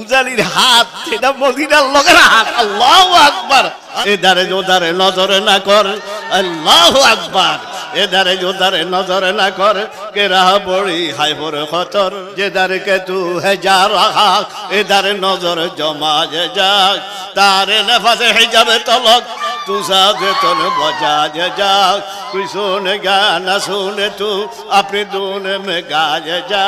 উজালির হাত এটা মদিনার লোকের হাত। আল্লাহু আকবার। এদারে ওদারে নজরে না কর, আল্লাহু আকবার। এদারে ওদারে নজরে না কর, কে রাহ বড়ি হাই পরে খতর। যেদারে কে তু হে যা রাহা, এদারে নজর জমা যে যাক। তারে নেফাসে হিজাবে তলক, तू साजे तन बजा जा। कोई सुने गा न सुने तू अपनी धुन में गाज जा।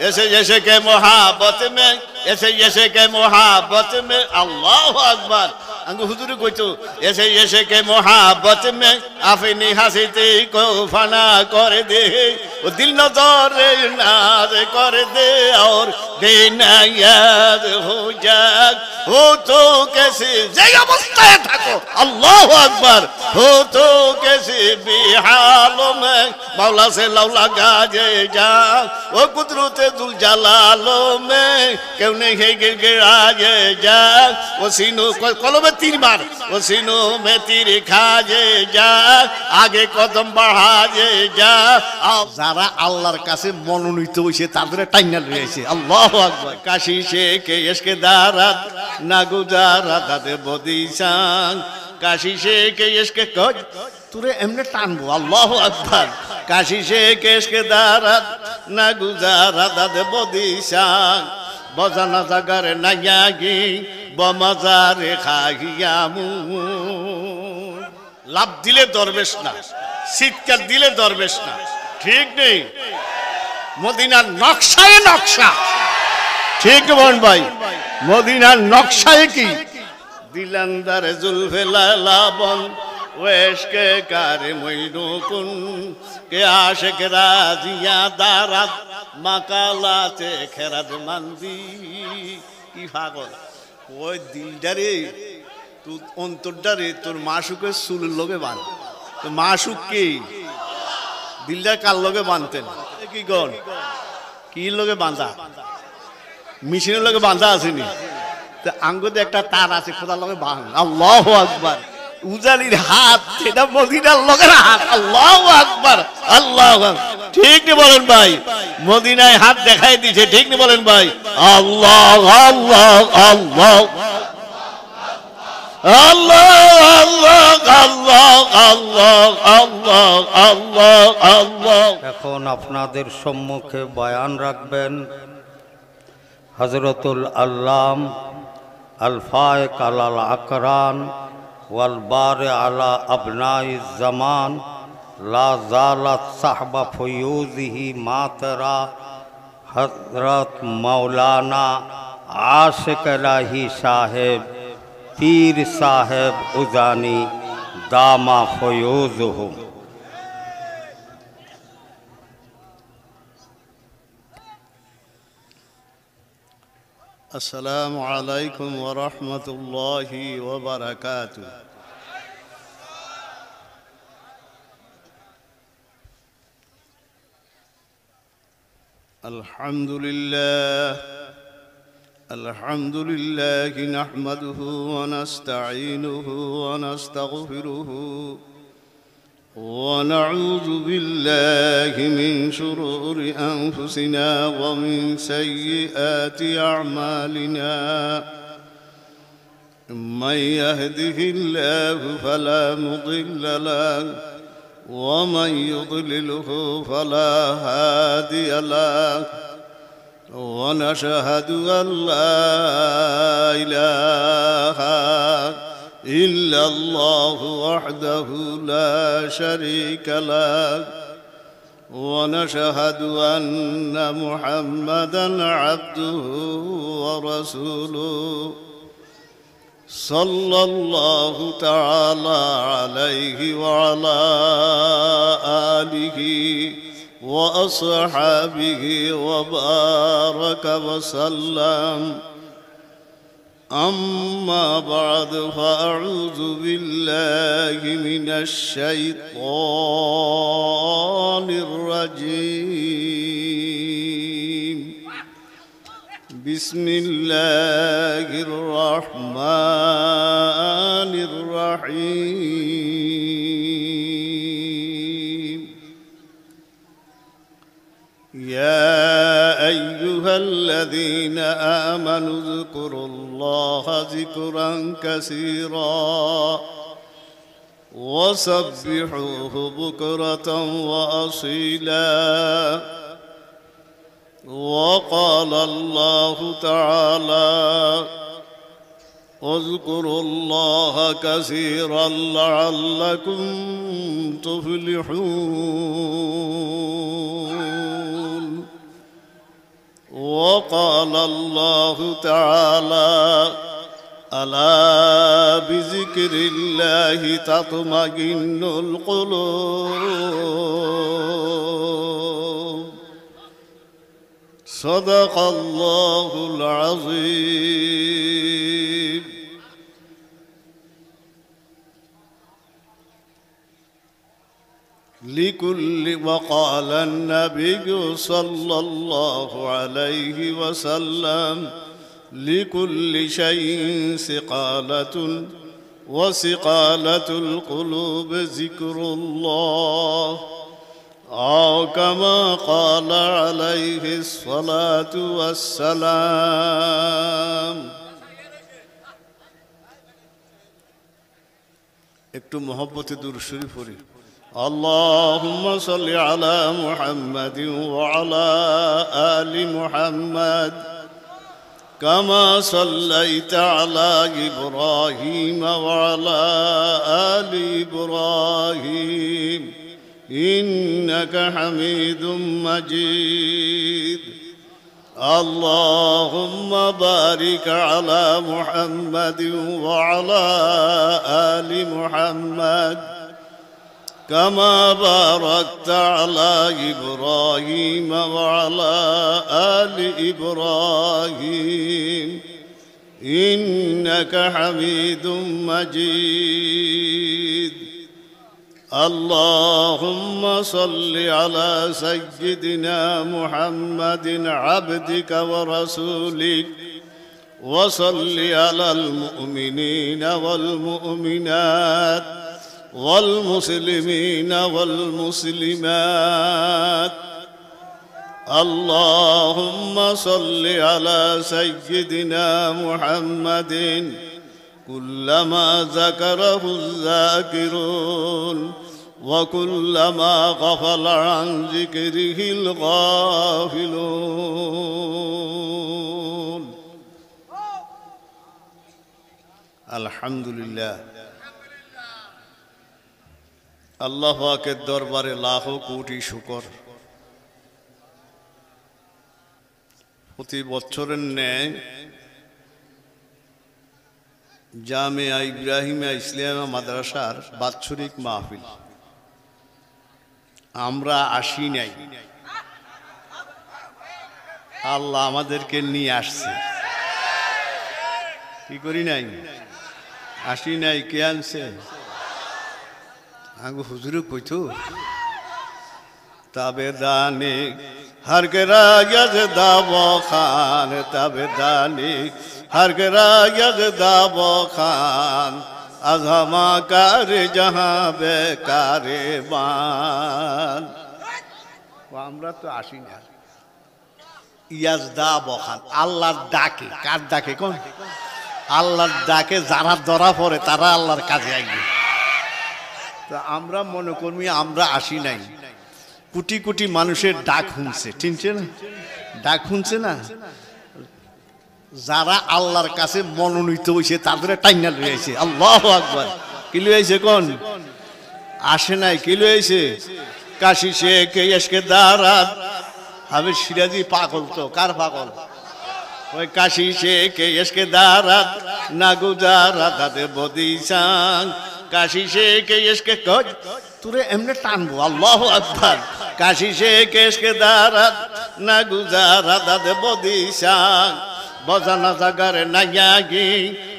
ऐसे जैसे के मोहब्बत में, ऐसे जैसे के मोहब्बत में, अल्लाह अकबर। अंगू हुजूर कोई तो ऐसे जैसे के मोहब्बत में अपनी हंसती को फना कर दे, वो दिल नजर नाज कर दे और देना याद हो जाए। हो तो कैसे जय अवस्थाएं थको, अल्लाह अकबर। हो तो कैसे भी हालों में मौला से लौला गाजे जा। वो कुदरत दुल जलालों में क्यों नहीं गिड़गिड़ाजे जा। वो सीनों कलो में तीर मार, वो सीनों में तीर खाजे जा। आगे कदम बढ़ाजे जा। যারা আল্লাহর কাছে মনোনীত হইছে তাদের টাইনা রয়েছে। আল্লাহু আকবার। কাশি শেখে ইশকে দারাত না গুজারা দাদে বদিসাং। কাশি শেখে ইশকে কজ তুরে এমনে টানবো। আল্লাহু আকবার। কাশি শেখে ইশকে দারাত না গুজারা দাদে বদিসাং। বজানা জাগারে নাইয়াগি বমাজারে খাইয়ামু। লাভ দিলে দরবেশ না, চিৎকার দিলে দরবেশ না, ঠিক নেই। মদিনার নকশায় নকশা, ঠিক বল ভাই। মদিনার নকশায় কি দিলান্দার জুলফে লালাবন ওয়েশকে কারে মইনুকুন কে আশিক রাজিয়া দারাত মাকালাতে খেরাত মান্দি। কি পাগল ওই দিলটারে তুই অন্তরটারে তোর মাসুকের চুলের লগে বান। তো মাসুক কি দিলটা কার লগে বানতেন? কি গন কি লগে বাঁধা? মেশিনের লগে বাঁধা আসেনি। আঙ্গুতে একটা তার আছে, খোদার লগে বাঁধ। আল্লাহু আকবার। উজালির হাত এটা মদিনার লোকের হাত। আল্লাহু আকবার, আল্লাহু আকবার। ঠিক নি বলেন ভাই? মদিনায় হাত দেখাই দিছে, ঠিক নি বলেন ভাই? আল্লাহ আল্লাহ আল্লাহ এখন আপনাদের সম্মুখে বয়ান রাখবেন হযরতুল আল্লাম আল ফায়েক আলাল আকরান ওয়াল বারে আলা আবনাইজ জামান লা জালাত সাহবা ফয়ুজিহি মাতরা হযরত মাওলানা আশিক ইলাহি সাহেব पीर साहेब उजानी दामा फयूज़ुहुम। अस्सलामु अलैकुम व रहमतुल्लाहि व बरकातुहू। अल्हम्दुलिल्लाह الحمد لله نحمده ونستعينه ونستغفره ونعوذ بالله من شرور أنفسنا ومن سيئات أعمالنا من يهده الله فلا مضل له ومن يضلله فلا هادي له ونشهد أن لا إله إلا الله وحده لا شريك له ونشهد أن محمدًا عبده ورسوله صلى الله تعالى عليه وعلى آله وأصحابه وبارك وسلم. أما بعد فأعوذ بالله من الشيطان الرجيم. بسم الله الرحمن الرحيم. يا أيها أيها الذين آمنوا اذكروا الله ذكرا كثيرا وسبحوه بكرة وأصيلا وقال الله تعالى اذكروا الله كثيرا لعلكم تفلحون وقال الله تعالى ألا بذكر الله تطمئن القلوب صدق الله العظيم لكل وقال النبي صلى الله عليه وسلم لكل شيء سقالة وسقالة القلوب ذكر الله أو كما قال عليه الصلاة والسلام একটু মহব্বতে দুরূদ শরীফ পড়ি اللهم صل على محمد وعلى آل محمد كما صليت على إبراهيم وعلى آل إبراهيم إنك حميد مجيد اللهم بارك على محمد وعلى آل محمد كما باركت على إبراهيم وعلى آل إبراهيم إنك حميد مجيد اللهم صل على سيدنا محمد عبدك ورسولك وصل على المؤمنين والمؤمنات والمسلمين والمسلمات اللهم صل على سيدنا محمد كلما ذكره الذاكرون وكلما غفل عن ذكره الغافلون الحمد لله আল্লাহ পাকের দরবারে লাখো কোটি শুকর প্রতি বছরের ন্যায় জামিয়া ইব্রাহিমিয়া ইসলামিয়া মাদ্রাসার বাৎসরিক মাহফিল আমরা আসি নাই, আল্লাহ আমাদেরকে নিয়ে আসছে। কি করি নাই? আসি নাই। কে আনছে? আঙ্গু হুজুরে কইতো তাবে দানে हर के रायज दाबो खान तबदानी हर के रायज दाबो खान अजमा कर जहां बेकारे बान আমরা তো আসি না। ইয়াজ দাবো খান আল্লাহর ডাকে, কার ডাকে? কোন আল্লাহর ডাকে যারা ধরা পড়ে তারা আল্লাহর কাজে আইবে। তো আমরা মনে করি আমরা আসি নাই, কোটি কোটি মানুষের ডাক শুনছে, চিনছে না? ডাক শুনছে না? যারা আল্লাহর কাছে মনোনীত হয়েছে তাদের টাইনা লইছে। আল্লাহু আকবার। কি লইছে? কোন আসে নাই? কি লইছে? কাশি শেখ এসকে দারাত হবে সিরাজি পাগল। তো কার পাগল? ওই কাশি শেখ এসকে দারাত না গুজারা দাদে বদিসাং কাশি শেখ এসকে কজ তুরে এমনি টানবো। আল্লাহু আকবার। কাশি শেখ এসকে দারাত না গুজারা দাদে বদিসাং বজানা জাগারে নাইয়াগি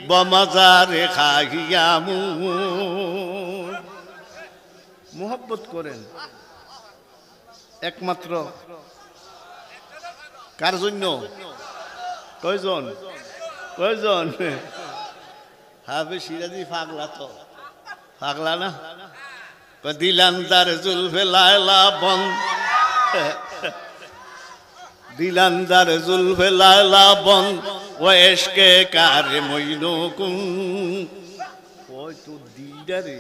বমাজারে খাইয়ামু। মোহব্বত করেন একমাত্র কার জন্য? কয়জন? কয়জন? হাবে সিরাজি পাগলা। তো পাগলা না? দিলাম তার জুলফে লায়লা বন দিলান্দার জুলফে লালা বন ও এশকে কারে মইনুকুন। ওই তোর দিলটা রে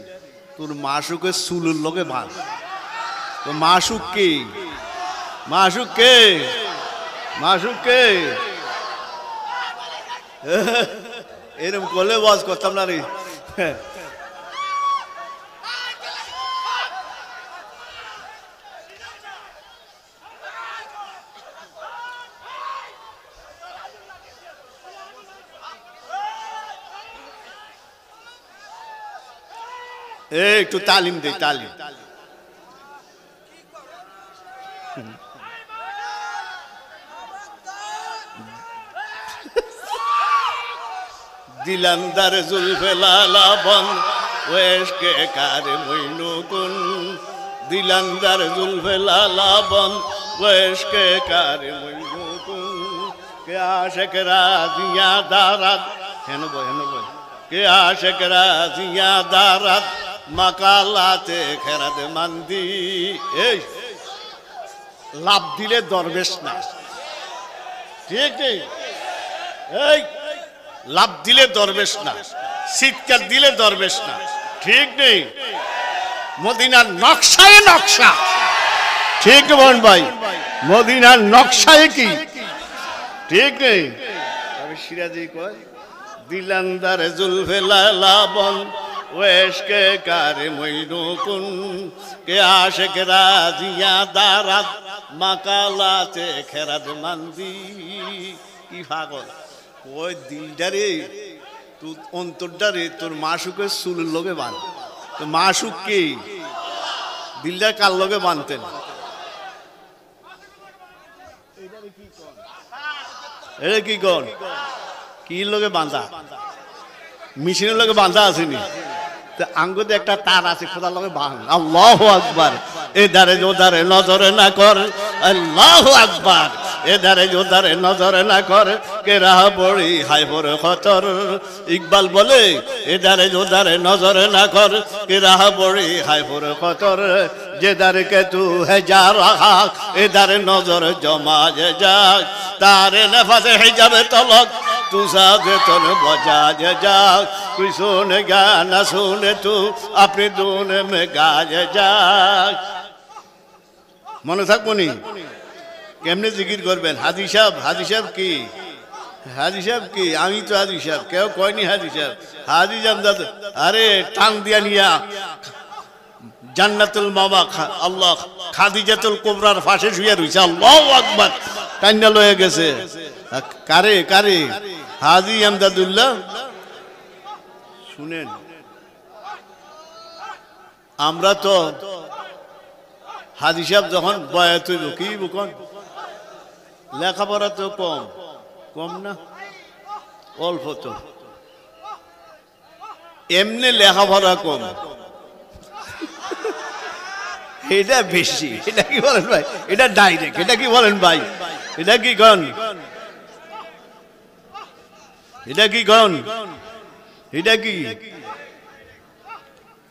তোর মাসুকের চুলের লগে বাঁধ। তো মাসুক কে? মাসুক কে? মাসুক কে? এরকম করলে ওয়াজ করতাম না রে। একটু তালিম দে, তালিম। দিলান্দার জুলফে লালা বন ওয়েশকে কারে মইনুকুন। দিলান্দার জুলফে লালা বন ওয়েশকে কারে মইনুকুন। কে আশিক রাজিয়া দারাত হেন বই, হেন বই। কে আশিক রাজিয়া দারাত মাকালাতে খেরাত মান্দি। এই লাভ দিলে দরবেশ না, ঠিক নেই? এই লাভ দিলে দরবেশ না, চিৎকার দিলে দরবেশ না, ঠিক নেই? মদিনার নকশায় নকশা, ঠিক বলেন ভাই? মদিনার নকশায় কি ঠিক নেই? তবে সিরাজি কয় দিলান্দার জুলফে লালা বন ওয়েশকে কারে মইনুকুন। কে আশিক রাজিয়া দারাত মাকালাতে খেরাত মান্দি। কি পাগল ওই দিলটারে, তোর অন্তরটারে তোর মাসুকের চুলের লগে বাঁধ। তো মাসুক কে? দিলটা কার লগে বাঁধতেন? এটা কি কন? কি লগে বাঁধা? মেশিনের লগে বাঁধা আসেনি? আঙ্গুতে একটা তার আছে, খোদার লগে বাঁধ। আল্লাহু আকবার। এধারে ওধারে নজরে না কর, আল্লাহু আকবার। এধারে ওধারে নজরে না কর, কে রাহ বড়ি হাই বড় খতর। ইকবাল বলে এধারে ওধারে নজরে না কর, কে রাহ বড়ি হাই বড় খতর। যেদারে কে তু হে যা রাহা, এধারে নজর জমা যে যাক। তারে নেফাতে হে যাবে তলক, तू साथे तन बजा जा। कोई सुने गाना सुने तू अपनी धुन में गा जा। মনে থাকবো নি? কেমনে জিকির করবেন? হাজি সাহেব, হাজি সাহেব কি? হাজি সাহেব কি? আমি তো হাজি সাহেব, কেউ কয়নি হাজি সাহেব। হাজি জামদাদ আরে টান দিয়া নিয়া জান্নাতুল মামা আল্লাহ খাদিজাতুল কুবরার পাশে শুয়ে রইছে। আল্লাহু আকবার। টান্না লয়ে গেছে। কারে কারে? হাজি আমদাদুল্লাহ। শুনেন, আমরা তো হাজি সাহেব যখন বয়াত হইব কি বুকন, লেখাপড়া তো কম কম না, অল্প তো। এমনি লেখাপড়া কম, এটা বেশি। এটা কি বলেন ভাই? এটা ডাইরেক্ট। এটা কি বলেন ভাই? এটা কি গণ? এটা কি গণ? এটা কি?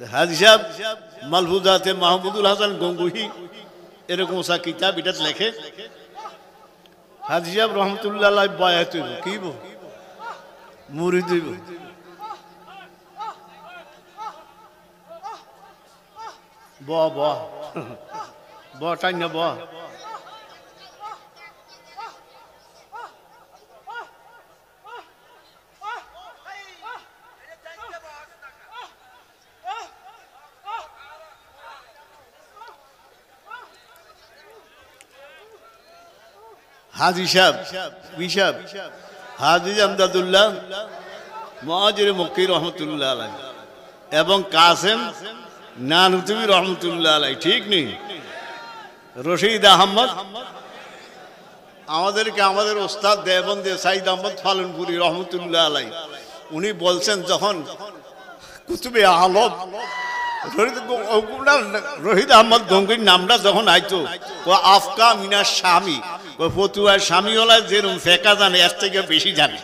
হাজি সাহেব মালফুজাতে মাহমুদুল হাসান গঙ্গুহি এরকম সা কিতাব এটা লেখে। হাজি সাহেব রহমতুল্লাহ বয়াত হইব কি মুরিদ হইব। ব ব ব টাইম ব। হাজি সাহেব বিশাব হাজি আমদাদুল্লাহ মুহাজির মক্কি রহমতুল্লাহ আলাইহি এবং কাসেম নানুতুবি রহমতুল্লাহ আলাইহি, ঠিক নেই? রশিদ আহমদ আমাদেরকে আমাদের ওস্তাদ দেবন্দে সাইদ আহমদ ফালনপুরি রহমতুল্লাহ আলাইহি উনি বলছেন, যখন কুতুবে আলম রশিদ আহমদ গঙ্গির নামটা যখন আইতো আফকা মিনার স্বামী ফতুয়ার স্বামী ওলা যেরকম ফেঁকা জানে এর থেকে বেশি জানে।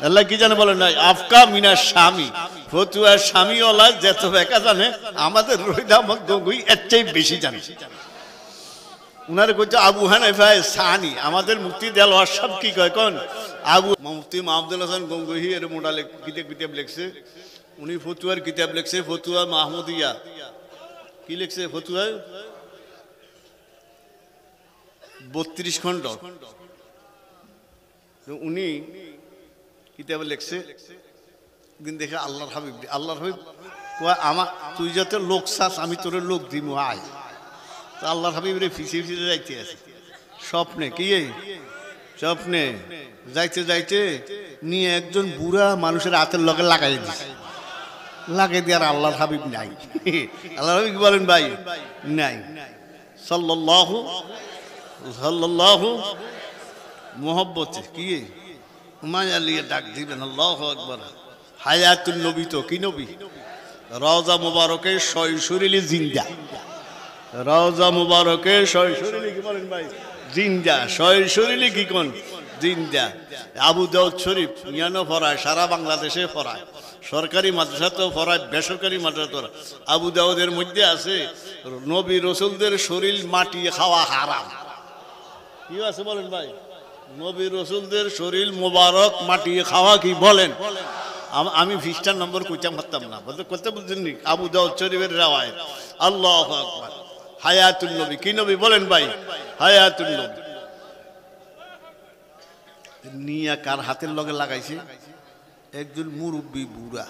আল্লাহ কি জানে বলেন না? আফকা মিনার স্বামী ফতুয়ার স্বামী ওলা যত ফেঁকা জানে আমাদের রশিদ আহমদ গঙ্গুই এর চেয়ে বেশি জানে। উনারে কইতো আবু হানিফা সানি আমাদের মুফতি দেলোয়ার সাহেব কি কয় কোন আবু মুফতি মাহমুদুল হাসান গঙ্গোহী এর মোডাল কিতাব লিখছে উনি ফতুয়ার কিতাব লিখছে ফতুয়া মাহমুদিয়া কি লিখছে ফতুয়া 32 খণ্ড উনি কিতাব লিখছে দিন দেখে আল্লাহর হাবিব কয় আমা তুই যত লোক চাস আমি তোরে লোক দিমু আয় তো আল্লাহর হাবিবরে ফিসে ফিসে যাইতে আছে স্বপ্নে কি স্বপ্নে যাইতে যাইতে নিয়ে একজন বুড়া মানুষের হাতের লগে লাগাই দিছে লাগাই দিয়ে আর আল্লাহর হাবিব নাই আল্লাহর হাবিব বলেন ভাই নাই সাল্লাল্লাহু মোহব্বতে কি মায়া লিয়ে ডাক দিবেন আল্লাহু আকবার হায়াতুন নবী তো কি নবী রওজা মুবারকে শরীরে জিন্দা রওজা মুবারকে শরীরে কি বলেন ভাই জিন্দা শরীরে কি কোন জিন্দা আবু দাউদ শরীফ ইয়ানো পড়ায় সারা বাংলাদেশে পড়ায় সরকারি মাদ্রাসাতেও পড়ায় বেসরকারি মাদ্রাসাতেও আবু দাউদের মধ্যে আছে নবী রাসূলদের শরীর মাটি খাওয়া হারাম কি আছে বলেন ভাই নবী রাসূলদের শরীর মোবারক মাটি খাওয়া কি বলেন আমি 20টা নম্বর কইতাম পারতাম না বলতে করতে বুঝছেন আবু দাউদ শরীফের রাওয়ায়াত আল্লাহু আকবার হায়াতুন নবী কি নবী বলেন ভাই হায়াতুন নবী নিয়া কার হাতের লগে লাগাইছে একজন মুরব্বী বুড়া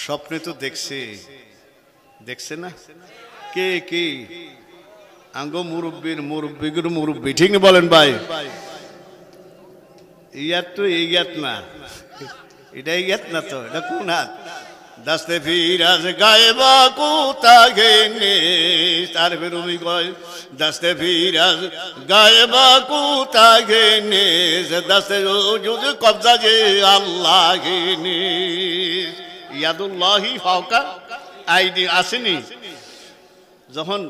স্বপ্নে তো দেখছে না কে কে আঙ্গ মুরব্বী ঠিক বলেন ভাই ইয়াত তো ইয়াত না এটা ইয়াত না তো এটা কোন হাত দস্তে ফিরাজ গায়েবা কোতা গেনে তার বেরুমি গয় দস্তে ফিরাজ গায়েবা কোতা গেনে দস্তে জুদ কবজা যে আল্লাহ গেনে ইয়াদুল্লাহি ফাওকা আইডি আসেনি যখন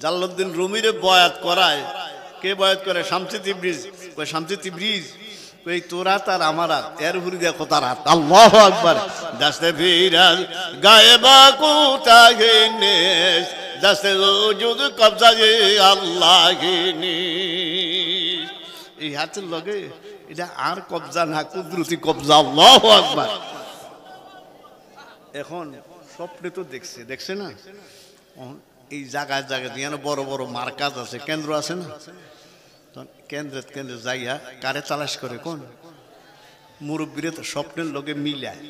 জালালউদ্দিন রুমিরে বয়াত করায় কে বয়াত করে শামসি তিবরিজ কই তোরা তার আমার এর উপরে দেখো তার হাত আল্লাহু আকবার দস্তে ফিরাজ গায়েবা কোতা গেনে দস্তে ওজুদ কবজা যে আল্লাহ গেনে এই হাতের লগে এটা আর কবজা না কুদরতি কবজা আল্লাহু আকবার এখন স্বপ্নে তো দেখছে না এই জায়গায় দিয়ে বড় বড় মার্কাজ আছে কেন্দ্র আছে না কেন্দ্রে যাইয়া কারে তালাশ করে কোন মুরব্বীরে তো স্বপ্নের লগে মিলায়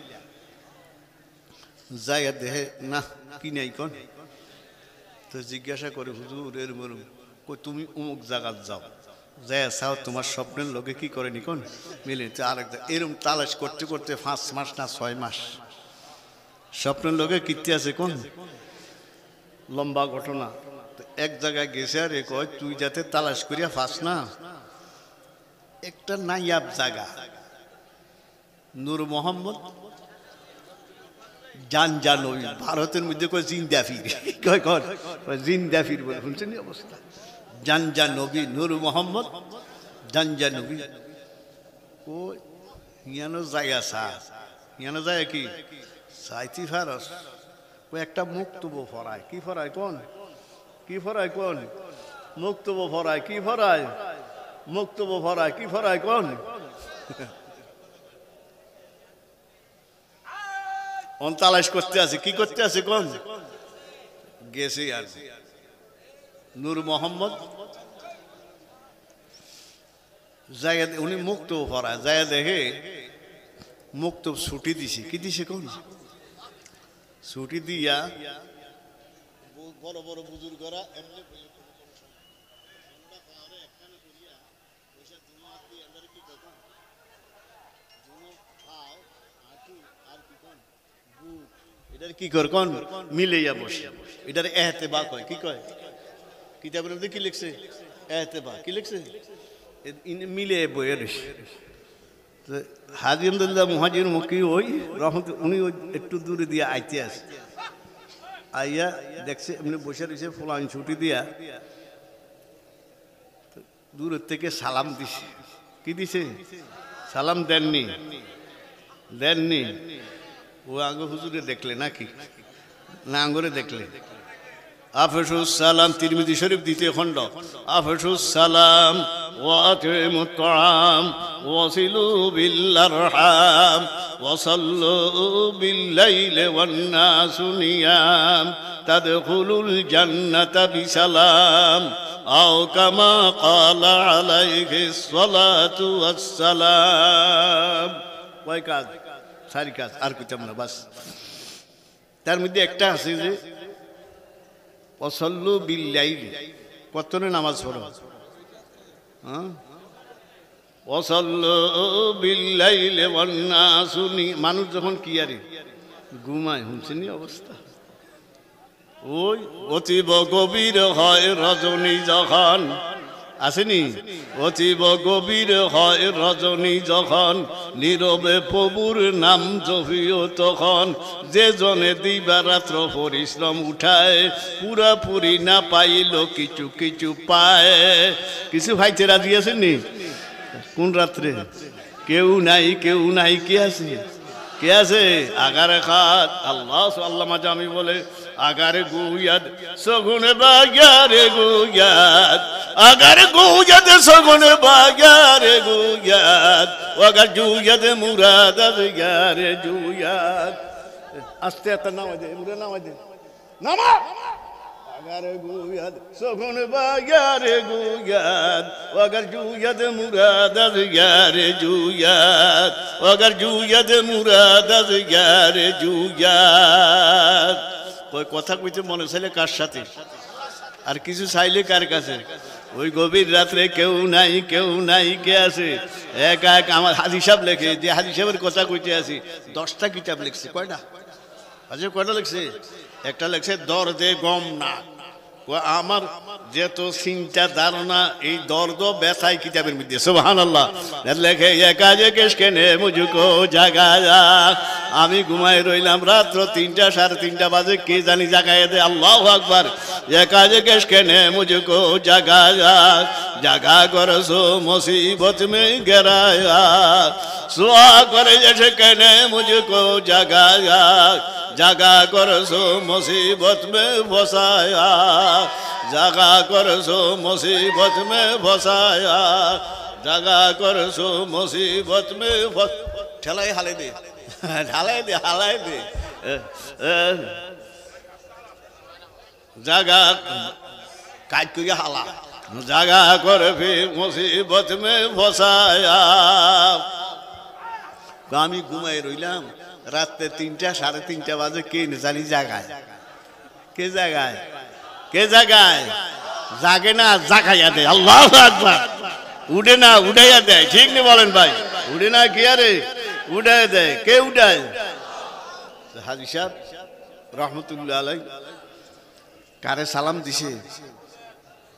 যাইয়া দেহে না কি নাই কোন তো জিজ্ঞাসা করে হুজুর এর তুমি অমুক জায়গায় যাও যাইয়া চাও তোমার স্বপ্নের লগে কি করেনি কোন মিলে আরেকটা এরকম তালাশ করতে করতে 5 মাস না 6 মাস স্বপ্নের লগে কীর্তি আছে কোন লম্বা ঘটনা এক জায়গায় গেছে আর কয় তুই যাতে তালাশ করিয়া ফাস না একটা নাইয়াব জায়গা নূর মোহাম্মদ জানজানবী ভারতের মধ্যে কয় জিন্দাফির কয় জিন্দাফির বলে শুনছেন অবস্থা জানজানবী নূর মোহাম্মদ জানজানবী ও ইয়ানো জায়গা ইয়ানো জায়গা কি সাইতি ফারস ও একটা মুক্তব ফরায় কি ফরায় কোন কি ফরায় কোন মুক্তব ফরায় কি ফরায় মুক্তব ফরায় কি ফরায় কোন তালাশ করতে আছে কি করতে আছে কোন গেছে আর নূর মোহাম্মদ জায়গা উনি মুক্তব ফরায় জায়গা দেখে মুক্তব ছুটি দিছে কি দিছে কোন ছুটি দিয়া বড় বড় বুজুর্গরা এমনি এটার কি কর কোন মিলাইয়া বসে এটার এহতেবা কয় কি কয় কিতাবের মধ্যে কি লিখছে এহতেবা কি লিখছে মিলে বইয়ে হাজি আহমদুল্লাহ মুহাজির মুকি ওই রহমত উনি ওই একটু দূরে দিয়ে আইতে আসে আইয়া দেখছে এমনি বসে রয়েছে ফলান ছুটি দিয়া দূরের থেকে সালাম দিছে কি দিছে সালাম দেননি ও আঙ্গ হুজুরে দেখলে নাকি না আঙ্গরে দেখলে আফশুস সালাম, তিরমিজি শরীফ দ্বিতীয় খণ্ড। আফশুস সালাম ওয়া আতিমুত তাআম ওয়াসিলু বিল আরহাম ওয়াসাল্লু বিল লাইলি ওয়ান নাসু নিয়াম তাদখুলুল জান্নাতা বিসালাম আও কামা ক্বালা আলাইহিস সালাতু ওয়াস সালাম। কয় কাজ? চারি কাজ, আর কইতাম না, বাস। তার মধ্যে একটা আছে যে ওয়াসাল্লু বিল লাইলি, কতনে নামাজ পড়ো? হ্যাঁ, ওয়াসাল্লু বিল লাইলি ওয়ান নাসু নিয়াম, মানুষ যখন কি আরে ঘুমায়, শুনছেনি অবস্থা। ওই অতীব গভীর হয় রজনী যখন, আসেনি? অতীব গভীর হয় রজনী যখন, নীরবে প্রভুর নাম জপিও তখন, যে জনে দিবারাত্র পরিশ্রম উঠায়, পুরাপুরি না পাইল কিছু কিছু পায়। কিছু ভাইতে রাজি আছেননি? কোন রাত্রে? কেউ নাই, কেউ নাই। কে আছে? কে আছে? আগারে খাত আল্লাহ আল্লাহ মাঝে আমি বলে আগারে গুয়াদ সগুনে বাগারে গুয়াদ, আগারে গুয়াদ সগুনে বাগারে গুয়াদ, আগার জুয়াদ মুরাদ আগারে জুয়াদ। আস্তে আস্তে নামাজ দে, মুরে নামাজ দে, নামা। আগারে গুয়াদ সগুনে বাগারে গুয়াদ, আগার জুয়াদ মুরাদ আগারে জুয়াদ, আগার জুয়াদ মুরাদ আগারে জুয়াদ। ওই কথা কইতে মনে চাইলে কার সাথে, আর কিছু চাইলে কার কাছে? ওই গভীর রাত্রে কেউ নাই, কেউ নাই। কে আছে? একা এক আমার হাদিস সাহেব লেখে, যে হাদিস সাহেবের কথা কইতে আছি, 10টা কিতাব লিখছে। কয়টা? আচ্ছা, কয়টা লিখছে? একটা লিখছে দর্দে গম না। আমার যেত চিন্তা ধারণা এই দর্দ ব্যথায় কিতাবের মধ্যে। সুবহানাল্লাহ। লেখে একা যে কেশ কেনে মুঝুকো জাগায়া, আমি ঘুমাই রইলাম রাত্র 3টা 3:30 বাজে, কে জানি জাগায় দে। আল্লাহু আকবার। একা যে কেশ কেনে মুঝুকো জাগায়া, জাগা করসো মুসিবত মে গেরায়া, সুয়া করে এসে কেনে মুঝুকো জাগায়া, জাগা করসো মুসিবত মে ফসায়া, জাগা করসো মুসিবত মে ফসায়া, জাগা করসো মুসিবত মে ঠেলাই হালে দে, ঢালাই দে, হালাই দে। জাগা কাজ করিয়া হালা, জাগা করে ফির মুসিবত মে ফসায়া। আমি ঘুমাই রইলাম রাত্রে 3টা 3:30 বাজে, কে জানি জাগায়। কে জাগায়? কে জাগায়? জাগে না, জাগাইয়া দেয়। আল্লাহু আকবার। উঠে না, উঠাইয়া দেয়। ঠিক নেই বলেন ভাই? উঠে না, কি আরে উঠাইয়া দেয়। কে উঠায়? হাজী সাহেব রহমতুল্লাহ আলাই কারে সালাম দিছে?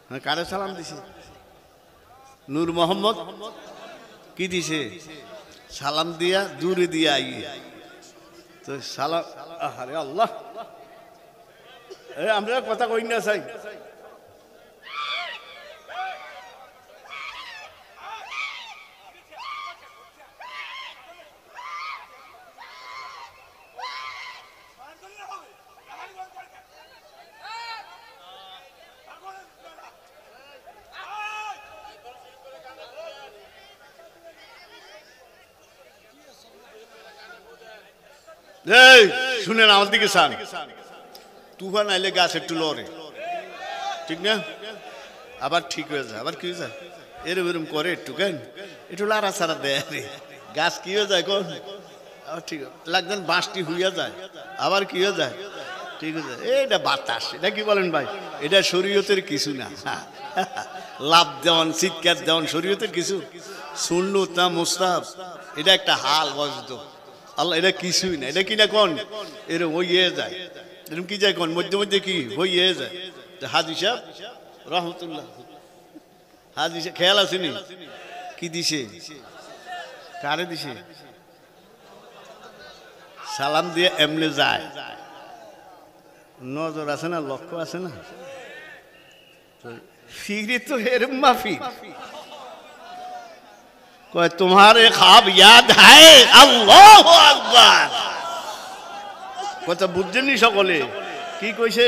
হ্যাঁ, কারে সালাম দিছে? নূর মোহাম্মদ কি দিছে? সালাম দিয়া দূরে দিয়া আইয়ে তো সালাম। আরে আল্লাহ, আমরা কথা কই না চাই। শুনেন আমার দিকে চান, তুফান আইলে গাছ একটু লড়ে, ঠিক না? আবার ঠিক হয়ে যায়, আবার কি হয়ে যায়, এরম এরম করে একটু, কেন একটু লাড়া ছাড়া দেয়, গাছ কি হয়ে যায় কোন, আবার ঠিক লাগবেন বাঁশটি হইয়া যায়, আবার কি হয়ে যায়, ঠিক হয়ে যায়। এটা বাতাস, এটা কি বলেন ভাই? এটা শরীয়তের কিছু না। লাভ দেওয়ান, চিৎকার দেওয়ান শরীয়তের কিছু, সুন্নত না মুস্তাহাব, এটা একটা হাল বসত। আল্লাহ এটা কিছুই না, এটা কি না কোন এরকম হইয়ে যায়, এরকম কি যায় কোন মধ্যে মধ্যে কি হইয়ে যায়। হাজী সাহেব রহমতুল্লাহ, হাজী সাহেব খেয়াল আসেনি কি দিছে, কারে দিছে? সালাম দিয়ে এমনি যায়, নজর আছে না, লক্ষ্য আছে না, ফিরে তো এরম মাফি तुम्हारे ख्वाब याद है, আল্লাহু আকবার। কথা বুঝছেননি সকলে? কি কইছে?